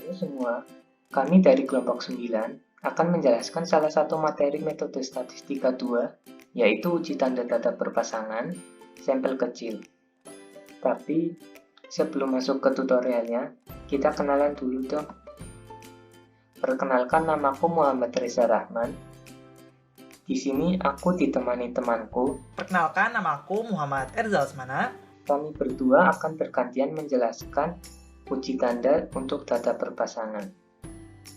Halo semua, kami dari kelompok 9 akan menjelaskan salah satu materi metode statistika 2, yaitu uji tanda data berpasangan, sampel kecil. Tapi, sebelum masuk ke tutorialnya, kita kenalan dulu dong. Perkenalkan, namaku Muhammad Reza Rahman. Di sini aku ditemani temanku. Perkenalkan, namaku Muhammad Erza Usmana. Kami berdua akan bergantian menjelaskan uji tanda untuk data berpasangan.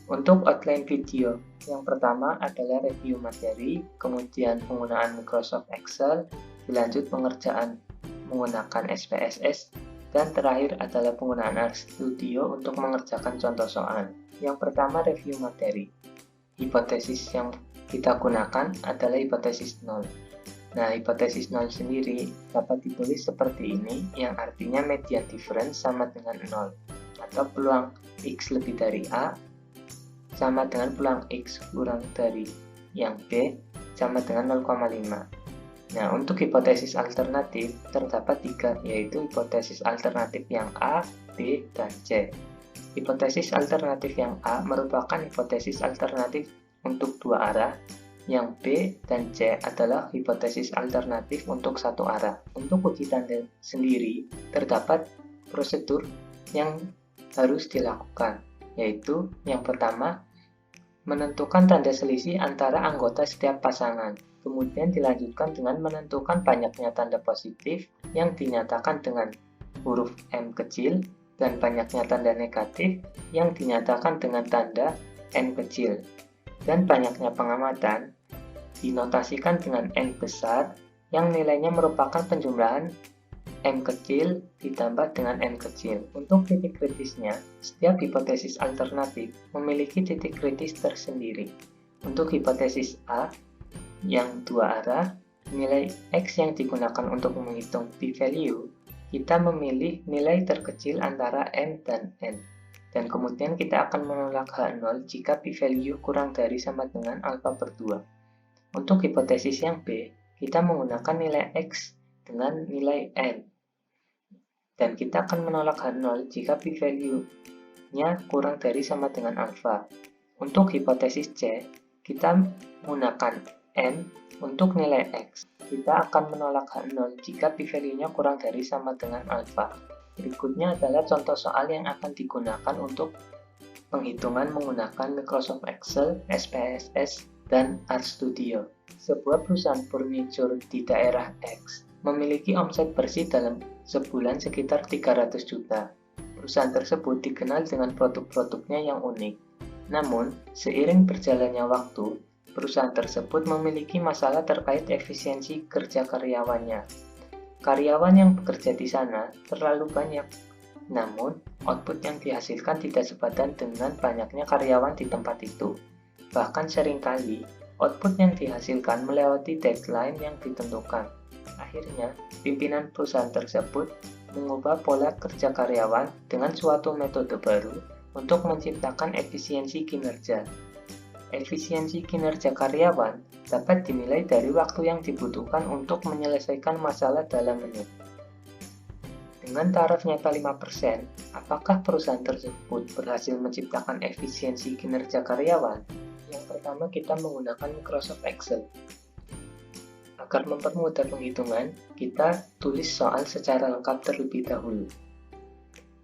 Untuk outline video, yang pertama adalah review materi, kemudian penggunaan Microsoft Excel, dilanjut pengerjaan menggunakan SPSS, dan terakhir adalah penggunaan RStudio untuk mengerjakan contoh soal. Yang pertama, review materi. Hipotesis yang kita gunakan adalah hipotesis 0. Nah, hipotesis 0 sendiri dapat ditulis seperti ini, yang artinya median difference sama dengan 0, atau peluang X lebih dari A sama dengan peluang X kurang dari yang B sama dengan 0,5. Nah, untuk hipotesis alternatif terdapat 3, yaitu hipotesis alternatif yang A, B, dan C. Hipotesis alternatif yang A merupakan hipotesis alternatif untuk dua arah, yang B dan C adalah hipotesis alternatif untuk satu arah. Untuk uji tanda sendiri, terdapat prosedur yang harus dilakukan, yaitu yang pertama, menentukan tanda selisih antara anggota setiap pasangan. Kemudian dilanjutkan dengan menentukan banyaknya tanda positif yang dinyatakan dengan huruf M kecil dan banyaknya tanda negatif yang dinyatakan dengan tanda N kecil. Dan banyaknya pengamatan dinotasikan dengan N besar yang nilainya merupakan penjumlahan M kecil ditambah dengan N kecil. Untuk titik kritisnya, setiap hipotesis alternatif memiliki titik kritis tersendiri. Untuk hipotesis A, yang dua arah, nilai X yang digunakan untuk menghitung p-value, kita memilih nilai terkecil antara M dan N. Dan kemudian kita akan menolak H0 jika p-value kurang dari sama dengan alpha per 2. Untuk hipotesis yang B, kita menggunakan nilai X dengan nilai N. Dan kita akan menolak H0 jika p-value-nya kurang dari sama dengan alpha. Untuk hipotesis C, kita menggunakan N untuk nilai X. Kita akan menolak H0 jika p-value-nya kurang dari sama dengan alpha. Berikutnya adalah contoh soal yang akan digunakan untuk penghitungan menggunakan Microsoft Excel, SPSS, dan RStudio. Sebuah perusahaan furniture di daerah X memiliki omset bersih dalam sebulan sekitar 300 juta. Perusahaan tersebut dikenal dengan produk-produknya yang unik. Namun, seiring berjalannya waktu, perusahaan tersebut memiliki masalah terkait efisiensi kerja karyawannya. Karyawan yang bekerja di sana terlalu banyak, namun output yang dihasilkan tidak sepadan dengan banyaknya karyawan di tempat itu. Bahkan seringkali, output yang dihasilkan melewati deadline yang ditentukan. Akhirnya, pimpinan perusahaan tersebut mengubah pola kerja karyawan dengan suatu metode baru untuk menciptakan efisiensi kinerja. Efisiensi kinerja karyawan dapat dinilai dari waktu yang dibutuhkan untuk menyelesaikan masalah dalam menit. Dengan taraf nyata 5%, apakah perusahaan tersebut berhasil menciptakan efisiensi kinerja karyawan? Yang pertama, kita menggunakan Microsoft Excel. Agar mempermudah penghitungan, kita tulis soal secara lengkap terlebih dahulu.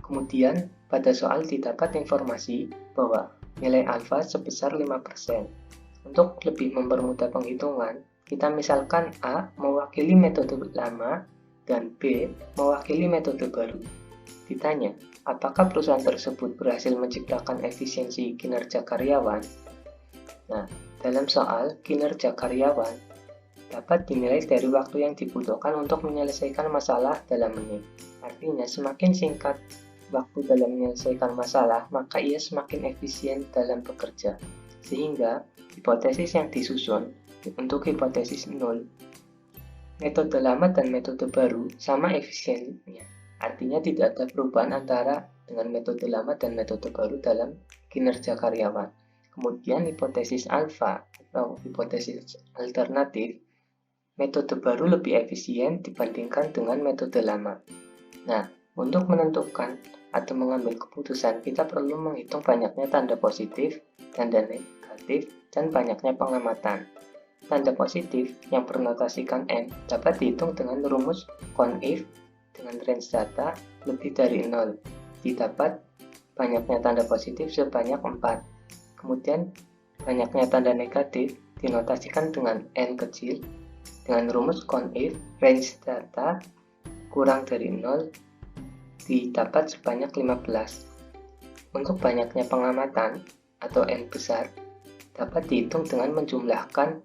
Kemudian, pada soal didapat informasi bahwa nilai alfa sebesar 5%. Untuk lebih mempermudah penghitungan, kita misalkan A mewakili metode lama dan B mewakili metode baru. Ditanya, apakah perusahaan tersebut berhasil menciptakan efisiensi kinerja karyawan? Nah, dalam soal kinerja karyawan dapat dinilai dari waktu yang dibutuhkan untuk menyelesaikan masalah dalam menit. Artinya, semakin singkat waktu dalam menyelesaikan masalah, maka ia semakin efisien dalam bekerja. Sehingga, hipotesis yang disusun untuk hipotesis 0, metode lama dan metode baru sama efisiennya. Artinya, tidak ada perubahan antara dengan metode lama dan metode baru dalam kinerja karyawan. Kemudian, hipotesis alfa atau hipotesis alternatif, metode baru lebih efisien dibandingkan dengan metode lama. Nah, untuk menentukan atau mengambil keputusan, kita perlu menghitung banyaknya tanda positif, tanda negatif, dan banyaknya pengamatan. Tanda positif yang bernotasikan N dapat dihitung dengan rumus CONIF dengan range data lebih dari 0. Didapat banyaknya tanda positif sebanyak 4. Kemudian banyaknya tanda negatif dinotasikan dengan N kecil dengan rumus CONIF range data kurang dari 0 didapat sebanyak 15. Untuk banyaknya pengamatan atau N besar dapat dihitung dengan menjumlahkan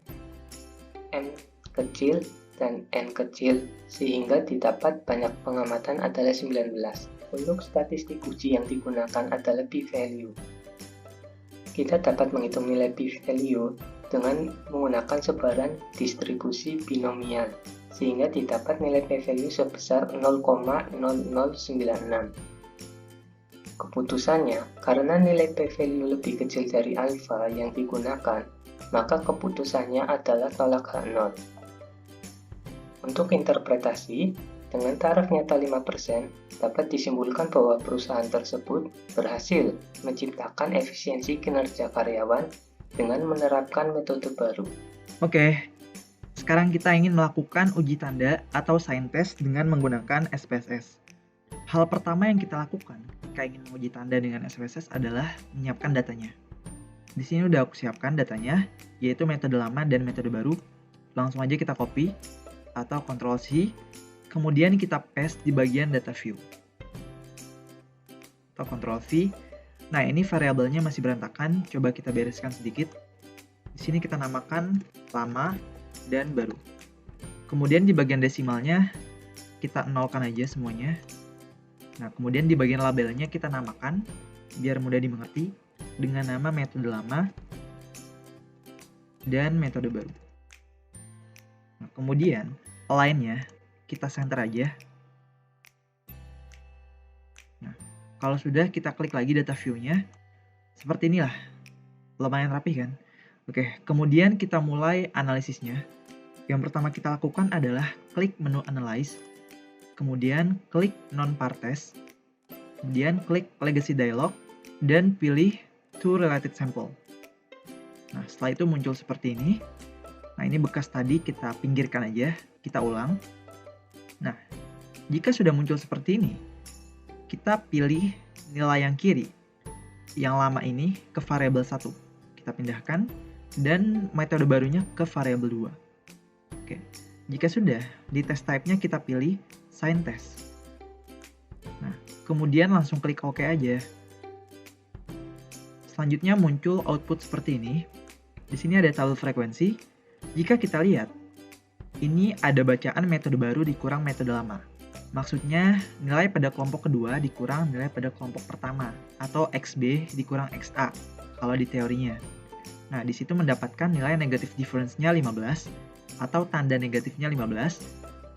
M kecil dan N kecil sehingga didapat banyak pengamatan adalah 19. Untuk statistik uji yang digunakan adalah p-value. Kita dapat menghitung nilai p-value dengan menggunakan sebaran distribusi binomial sehingga didapat nilai p-value sebesar 0,0096. Keputusannya, karena nilai p-value lebih kecil dari alfa yang digunakan, maka keputusannya adalah tolak H0. Untuk interpretasi, dengan taraf nyata 5%, dapat disimpulkan bahwa perusahaan tersebut berhasil menciptakan efisiensi kinerja karyawan dengan menerapkan metode baru. Oke, sekarang kita ingin melakukan uji tanda atau sign test dengan menggunakan SPSS. Hal pertama yang kita lakukan jika ingin menguji tanda dengan SPSS adalah menyiapkan datanya. Di sini udah aku siapkan datanya, yaitu metode lama dan metode baru. Langsung aja kita copy atau Ctrl+C, kemudian kita paste di bagian data view. Atau Ctrl+V. Nah, ini variabelnya masih berantakan, coba kita bereskan sedikit. Di sini kita namakan lama dan baru. Kemudian di bagian desimalnya kita nolkan aja semuanya. Nah, kemudian di bagian labelnya kita namakan biar mudah dimengerti dengan nama metode lama dan metode baru. Nah, kemudian align-nya kita center aja. Nah, kalau sudah kita klik lagi data view-nya, seperti inilah. Lumayan rapi kan? Oke, kemudian kita mulai analisisnya. Yang pertama kita lakukan adalah klik menu Analyze, kemudian klik Non-Partes, kemudian klik Legacy Dialog, dan pilih To Related Sample. Nah, setelah itu muncul seperti ini. Nah, ini bekas tadi kita pinggirkan aja, kita ulang. Nah, jika sudah muncul seperti ini, kita pilih nilai yang kiri, yang lama ini ke variabel 1. Kita pindahkan, dan metode barunya ke variabel 2. Oke, jika sudah, di test type-nya kita pilih Sign Test. Nah, kemudian langsung klik OK aja. Selanjutnya muncul output seperti ini. Di sini ada tabel frekuensi. Jika kita lihat, ini ada bacaan metode baru dikurang metode lama. Maksudnya, nilai pada kelompok kedua dikurang nilai pada kelompok pertama, atau XB dikurang XA, kalau di teorinya. Nah, di situ mendapatkan nilai negative difference-nya 15, atau tanda negatifnya 15,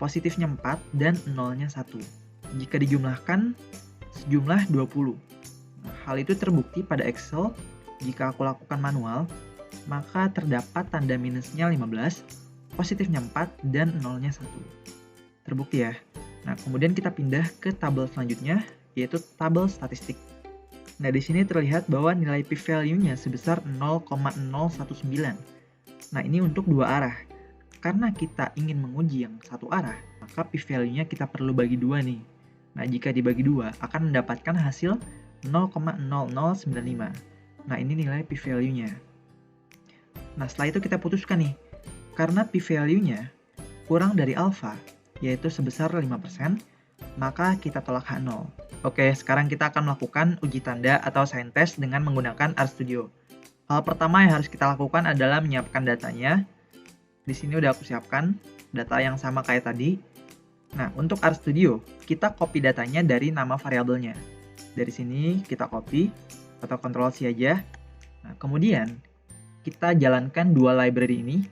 positifnya 4, dan nolnya 1. Jika dijumlahkan, sejumlah 20. Nah, hal itu terbukti pada Excel. Jika aku lakukan manual, maka terdapat tanda minusnya 15, positifnya 4, dan nolnya 1. Terbukti ya? Nah, kemudian kita pindah ke tabel selanjutnya, yaitu tabel statistik. Nah, di sini terlihat bahwa nilai p-value-nya sebesar 0,019. Nah, ini untuk dua arah. Karena kita ingin menguji yang satu arah, maka p-value-nya kita perlu bagi dua nih. Nah, jika dibagi dua, akan mendapatkan hasil 0,0095. Nah, ini nilai p-value-nya. Nah, setelah itu kita putuskan nih. Karena p-value-nya kurang dari alpha, yaitu sebesar 5%, maka kita tolak H0. Oke, sekarang kita akan melakukan uji tanda atau sign test dengan menggunakan RStudio. Hal pertama yang harus kita lakukan adalah menyiapkan datanya. Di sini udah aku siapkan data yang sama kayak tadi. Nah, untuk RStudio, kita copy datanya dari nama variabelnya. Dari sini kita copy atau Ctrl+C aja. Nah, kemudian kita jalankan dua library ini.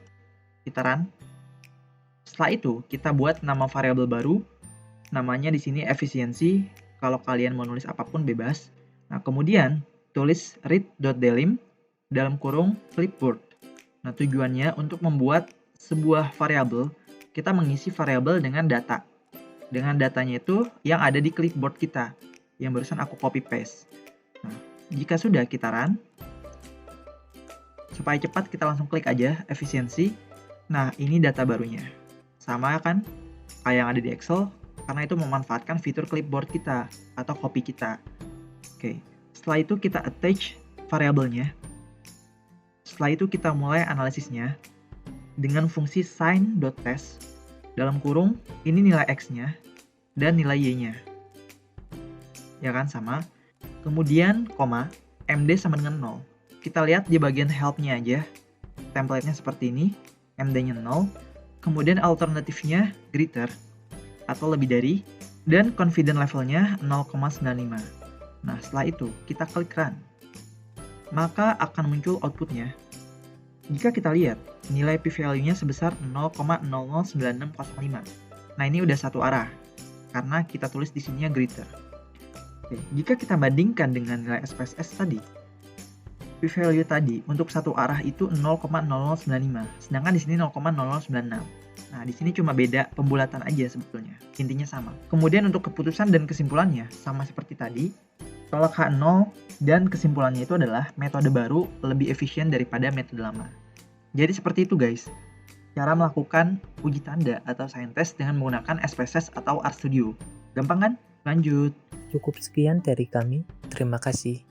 Kita run. Setelah itu, kita buat nama variabel baru. Namanya di sini efisiensi. Kalau kalian mau nulis apapun bebas. Nah, kemudian tulis read.delim dalam kurung flipboard. Nah, tujuannya untuk membuat sebuah variabel, kita mengisi variabel dengan data. Dengan datanya itu yang ada di clipboard kita, yang barusan aku copy paste. Nah, jika sudah kita run, supaya cepat kita langsung klik aja efisiensi. Nah, ini data barunya. Sama kan kayak yang ada di Excel, karena itu memanfaatkan fitur clipboard kita atau copy kita. Oke, setelah itu kita attach variabelnya. Setelah itu kita mulai analisisnya dengan fungsi sign.test dalam kurung ini nilai x-nya dan nilai y-nya. Ya kan, sama. Kemudian koma md sama dengan 0. Kita lihat di bagian help-nya aja. Template-nya seperti ini, md-nya 0. Kemudian alternatifnya greater atau lebih dari, dan confidence level-nya 0,95. Nah, setelah itu kita klik run. Maka akan muncul output-nya. Jika kita lihat, nilai p-value-nya sebesar 0,009605. Nah, ini udah satu arah, karena kita tulis di sininya greater. Oke, jika kita bandingkan dengan nilai SPSS tadi, p-value tadi untuk satu arah itu 0,0095, sedangkan di sini 0,0096. Nah, di sini cuma beda pembulatan aja sebetulnya, intinya sama. Kemudian untuk keputusan dan kesimpulannya, sama seperti tadi, tolak H0 dan kesimpulannya itu adalah metode baru lebih efisien daripada metode lama. Jadi seperti itu guys, cara melakukan uji tanda atau sign test dengan menggunakan SPSS atau RStudio. Gampang kan? Lanjut. Cukup sekian dari kami. Terima kasih.